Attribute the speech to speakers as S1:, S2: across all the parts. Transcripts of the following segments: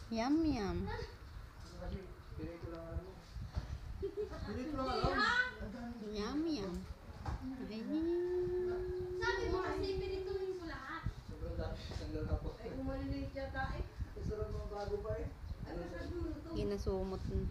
S1: Yum, yum. Yum, yum.
S2: Sabi mo kasi pinituhin mo lahat. Sobrang dami. Sanggal na po. Ay, umaliliit yata eh. Sarap mga bago pa eh. Ano sa luto?
S1: Ginasumot na.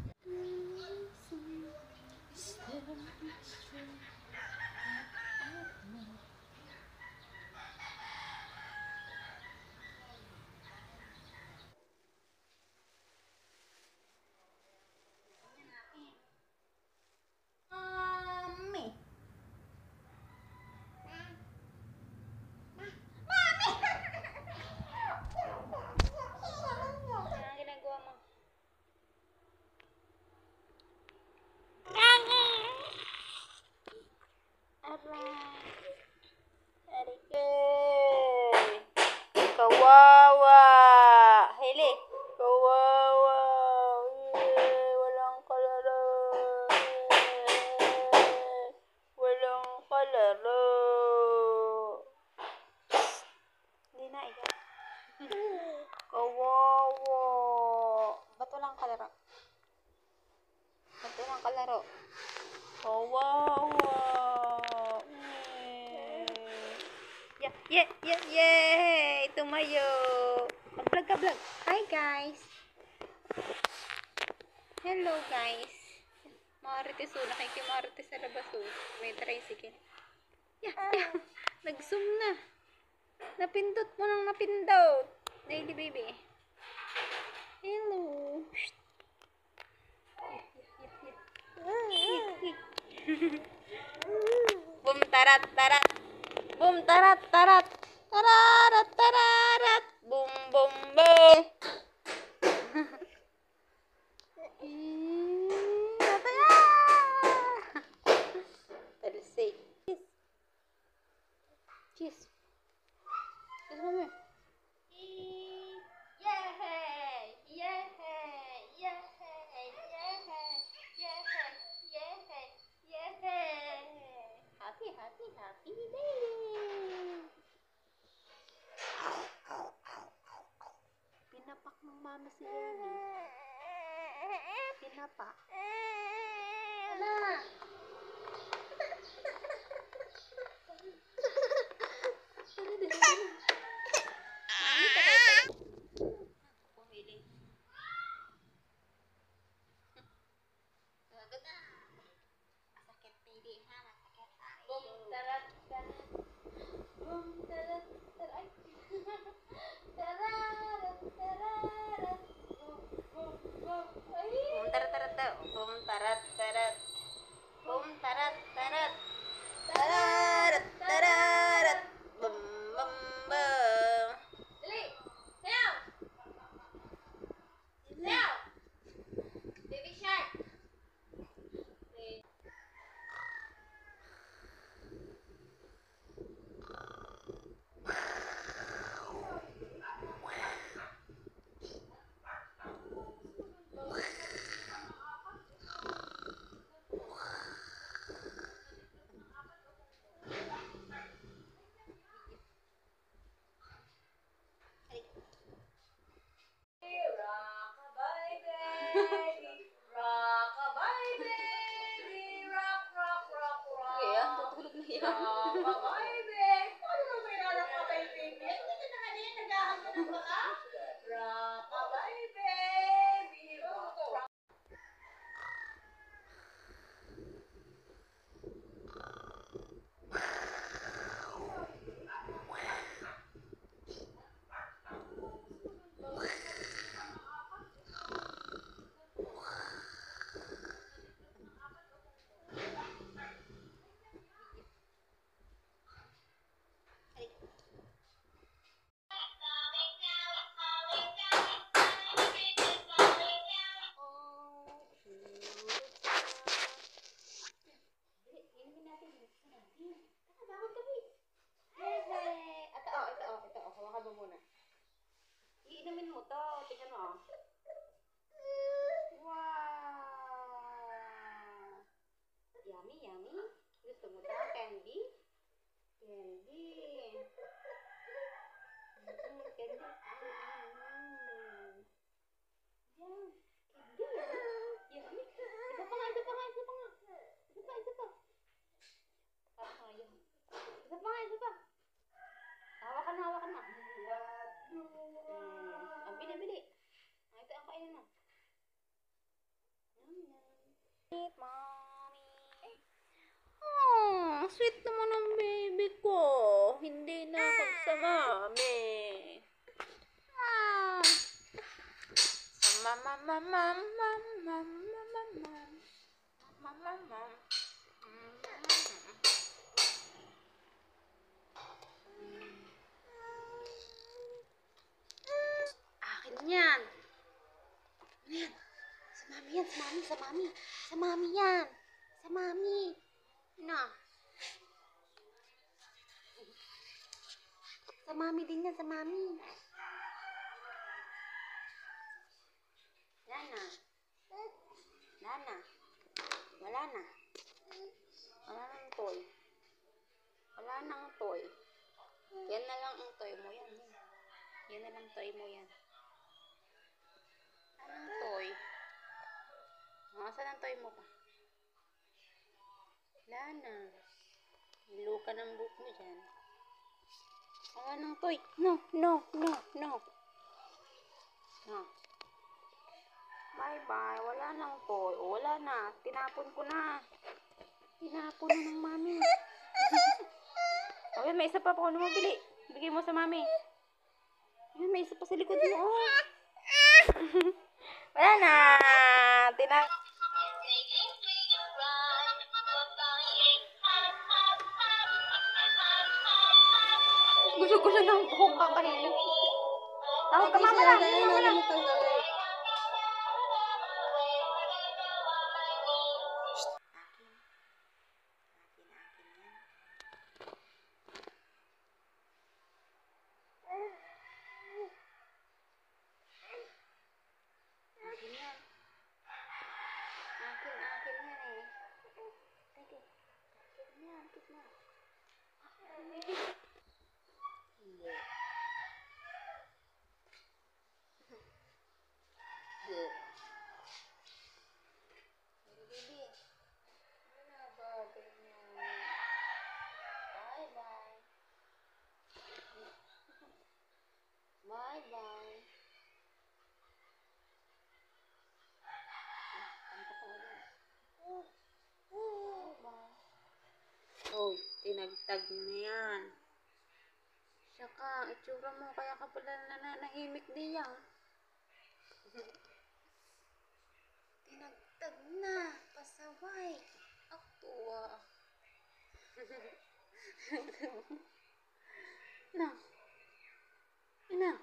S1: Kawawa. Hili. Kawawa. Walang kalaro. Walang kalaro. Hindi na iyak. Kawawa. Ba't walang kalaro? Ba't walang kalaro? Kawawa. Yay! Tumayo! Mag-vlog ka, vlog. Hi, guys! Hello, guys! Marites o. Nakikimarites sa labas o. May tricycle. Nag-zoom na. Napindot mo nang napindot. Daily baby. Hello. Boom, tarat, tarat. Boom, tarat, tarat. Tararat, tararat. Boom, boom, boom. Talsik. Kiss. Kiss mo. Happy day! Pinapak ng mama si Ellie. Pinapak. Ala! Pumili. Masakit baby ha, masakit tayo. Boom, tarat, tarat. Boom, tarat, tarat. Tararat, tararat. Boom, boom, boom. Boom, tarat, tarat daw. Boom, tarat, tarat. Boom, tarat, tarat. Tararat, tararat. Boom, boom, boom. Dali! Sayaw! Sayaw! Baby shark! Iinumin mo to. Tingnan mo. Wow! Yummy, yummy. Gusto mo to? Candy? Candy. Candy. Akin yan. Yan. Sa mami yan, sa mami, sa mami. Sa mami yan. Sa mami. Na. Sa mami din yan, sa mami. Lana. Lana. Wala na. Wala nang toy. Wala nang toy. Yan na lang ang toy mo yan. Yan na lang toy mo yan. Anong toy? Saan ang toy mo pa? Wala na. Hilo ka ng book mo dyan. Wala nang toy. No, no, no, no. No. Bye-bye. Wala nang toy. Wala na. Tinapon ko na. Tinapon na ng mami. Okay, may isa pa po. Ano mo bili? Bigay mo sa mami. Ayun, may isa pa sa likod mo. Oh. Wala na. Gusto ko siya ng buhok ka kanina. Tawag ka mama lang. Mama lang. Akin yan. Akin yan eh. Sige. Akin yan. Kit mo. Yeah. Yeah. Baby. Ano ba? Ganyan. Bye-bye. Bye-bye. Oh, tinagtag mo na yan. Saka, itsura mo, kaya ka pala nananahimik diyan. Tinagtag na, pasaway. Aktuwa. Na. Na.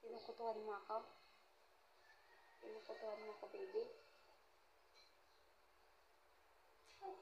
S1: Kinukutuhan mo ako? Kinukutuhan mo ako, baby? Ah?